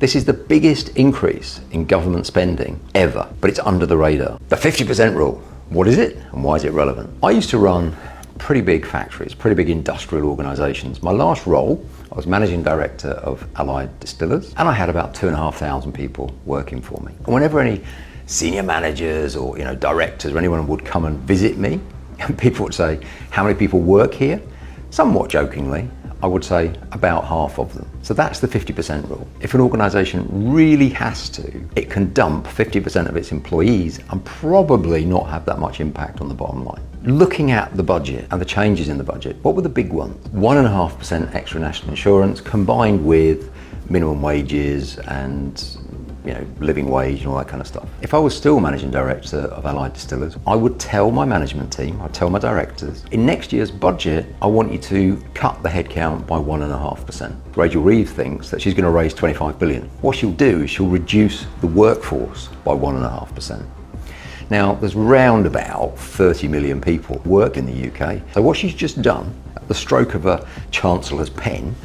This is the biggest increase in government spending ever, but it's under the radar. The 50% rule. What is it and why is it relevant? I used to run pretty big factories, pretty big industrial organisations. My last role, I was managing director of Allied Distillers, and I had about 2,500 people working for me. And whenever any senior managers or directors or anyone would come and visit me, and people would say, "How many people work here?" Somewhat jokingly, I would say about half of them. So that's the 50% rule. If an organisation really has to, it can dump 50% of its employees and probably not have that much impact on the bottom line. Looking at the budget and the changes in the budget, what were the big ones? 1.5% extra national insurance combined with minimum wages and living wage and all that kind of stuff. If I was still managing director of Allied Distillers, I would tell my management team, I'd tell my directors, in next year's budget, I want you to cut the headcount by 1.5%. Rachel Reeves thinks that she's going to raise 25 billion. What she'll do is she'll reduce the workforce by 1.5%. Now, there's round about 30 million people work in the UK. So what she's just done, at the stroke of a chancellor's pen,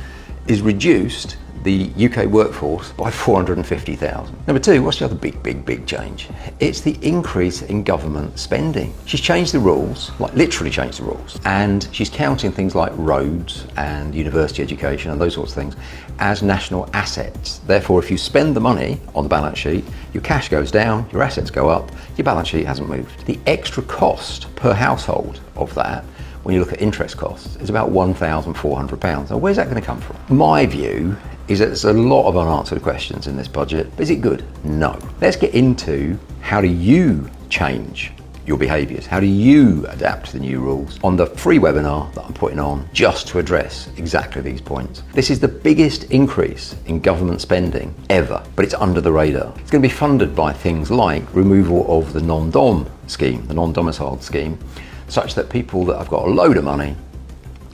is reduced the UK workforce by 450,000. Number two, what's the other big change? It's the increase in government spending. She's changed the rules, like literally changed the rules, and she's counting things like roads and university education and those sorts of things as national assets. Therefore, if you spend the money on the balance sheet, your cash goes down, your assets go up, your balance sheet hasn't moved. The extra cost per household of that, when you look at interest costs, is about £1,400. Now, where's that going to come from? My view is that there's a lot of unanswered questions in this budget. But is it good? No. Let's get into how do you change your behaviours? How do you adapt to the new rules on the free webinar that I'm putting on just to address exactly these points. This is the biggest increase in government spending ever, but it's under the radar. It's going to be funded by things like removal of the non-dom scheme, the non-domiciled scheme, such that people that have got a load of money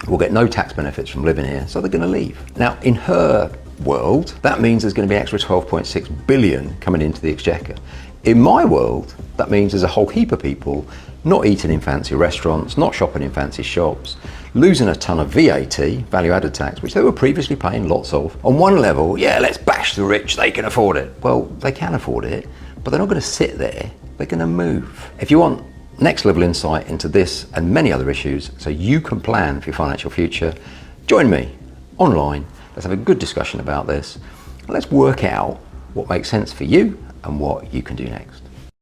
will get no tax benefits from living here, so they're going to leave. Now, in her world, that means there's going to be extra 12.6 billion coming into the exchequer. In my world, that means there's a whole heap of people not eating in fancy restaurants, not shopping in fancy shops, losing a ton of VAT, value-added tax, which they were previously paying lots of. On one level, yeah, let's bash the rich, they can afford it. Well, they can afford it, but they're not going to sit there, they're going to move. If you want next level insight into this and many other issues so you can plan for your financial future, join me online. Let's have a good discussion about this. Let's work out what makes sense for you and what you can do next.